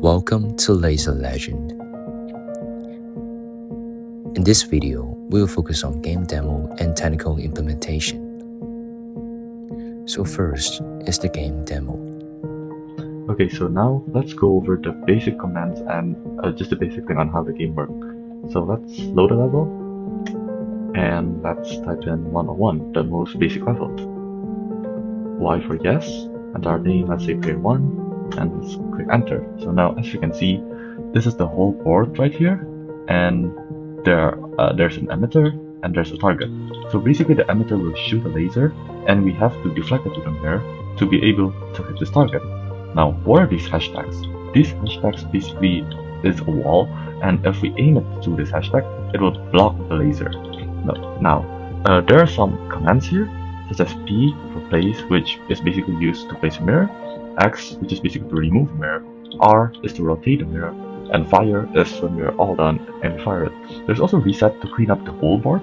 Welcome to Laser Legend. In this video, we will focus on game demo and technical implementation. So first is the game demo. Okay, so now let's go over the basic commands and just the basic thing on how the game works. So let's load a level and let's type in 101, the most basic level. Y for yes, and our name, let's say player 1, and let's click enter. So now as you can see, this is the whole board right here, and there's an emitter and there's a target. So basically the emitter will shoot a laser and we have to deflect it to the mirror to be able to hit this target. Now, what are these hashtags? These hashtags basically is a wall, and if we aim it to this hashtag, it will block the laser. Now, there are some commands here, such as P for place, which is basically used to place a mirror, X, which is basically to remove a mirror, R is to rotate the mirror, and fire is when we're all done and we fire it. There's also reset to clean up the whole board,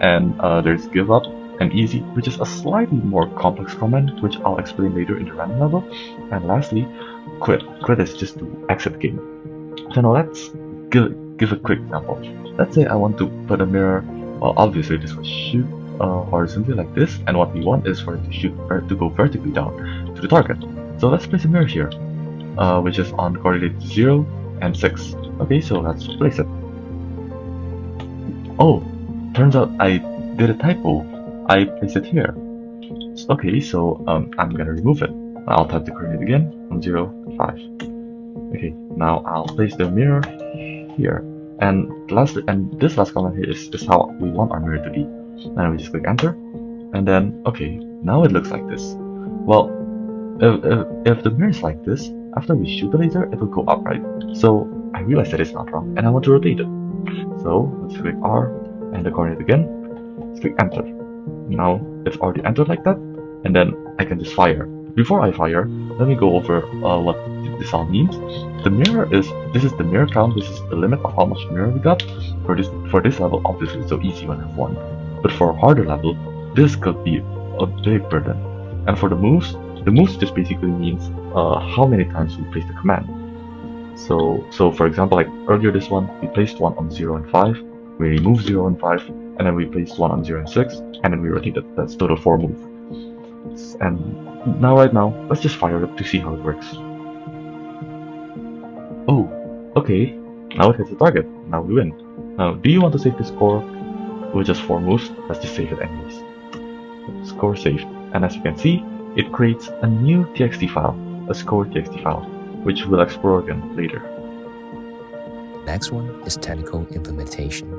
and there's give up and easy, which is a slightly more complex command, which I'll explain later in the random level. And lastly, quit. Quit is just to exit the game. So now let's give a quick example. Let's say I want to put a mirror. Well, obviously this will shoot horizontally like this, and what we want is for it to go vertically down to the target. So let's place a mirror here, which is on coordinates 0 and 6. Okay, so let's place it. Oh, turns out I did a typo. I placed it here. Okay, so I'm gonna remove it. I'll type the coordinate again on 0, 5. Okay, now I'll place the mirror here. And this last comment here is how we want our mirror to be. And we just click enter, and then okay, now it looks like this. Well, if the mirror is like this, after we shoot the laser, it will go upright. So I realized that it's not wrong, and I want to rotate it. So let's click R and the coordinate again. Let's click enter. Now it's already entered like that, and then I can just fire. Before I fire, let me go over what this all means. The mirror this is the mirror count. This is the limit of how much mirror we got for this level. Obviously, it's so easy when I have 1, but for a harder level, this could be a big burden. And for the moves just basically means how many times we place the command. So for example, like earlier this one, we placed 1 on 0 and 5, we removed 0 and 5, and then we placed 1 on 0 and 6, and then we rotated. That's total 4 moves. And right now, let's just fire it to see how it works. Oh, okay, now it hits the target. Now we win. Now, do you want to save the score with just 4 moves? Let's just save it anyways. Score saved. And as you can see, it creates a new txt file, a score txt file, which we'll explore again later. Next one is technical implementation.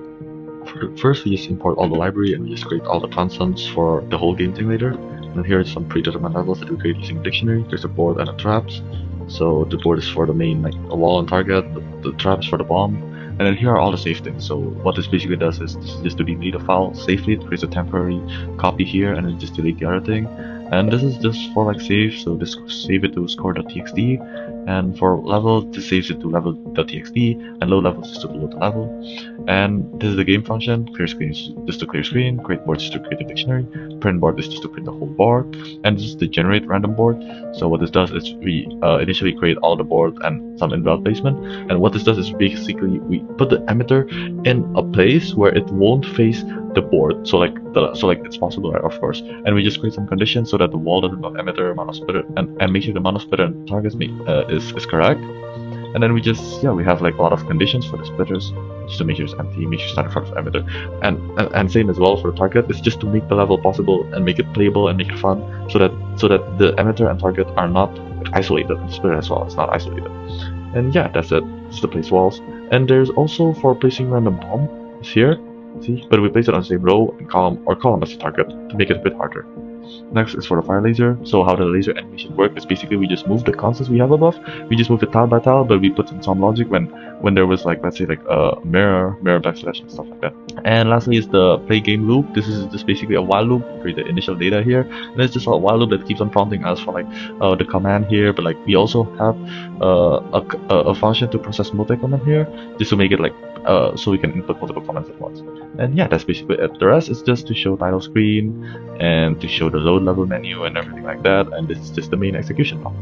First, we just import all the library and we just create all the constants for the whole game thing later. And here are some predetermined levels that we create using a dictionary. There's a board and a traps. So the board is for the main, like a wall and target, the traps for the bomb. And then here are all the save things. So what this basically does is this is just to delete a file safely. It creates a temporary copy here and then just delete the other thing. And this is just for like save, so just save it to score.txt, and for level, just saves it to level.txt, and load levels just to load the level. And this is the game function. Clear screen is just to clear screen, create board just to create a dictionary, print board is just to print the whole board, and this is the generate random board. So what this does is we initially create all the board and some invalid placement, and what this does is basically we put the emitter in a place where it won't face the board, so like it's possible, right, of course, and we just create some conditions so that the wall doesn't have emitter, monosplitter, and make sure the monosplitter and targets is correct. And then we just we have like a lot of conditions for the splitters just to make sure it's empty, make sure it's not in front of emitter, and same as well for the target. It's just to make the level possible and make it playable and make it fun, so that the emitter and target are not isolated, and splitter as well, it's not isolated. And yeah, that's it. Just to place walls. And there's also for placing random bomb. It's here. See, but we place it on the same row and column as the target to make it a bit harder. Next is for the fire laser. So how the laser animation works is basically we just move the constants we have above. We just move it tile by tile, but we put in some logic when there was like, let's say like a mirror backslash and stuff like that. And lastly is the play game loop. This is just basically a while loop. We create the initial data here, and it's just a while loop that keeps on prompting us for like the command here. But like we also have a function to process multi-command here, just to make it like so we can input multiple comments at once. And yeah, that's basically it. The rest is just to show title screen and to show the load level menu and everything like that, and this is just the main execution block.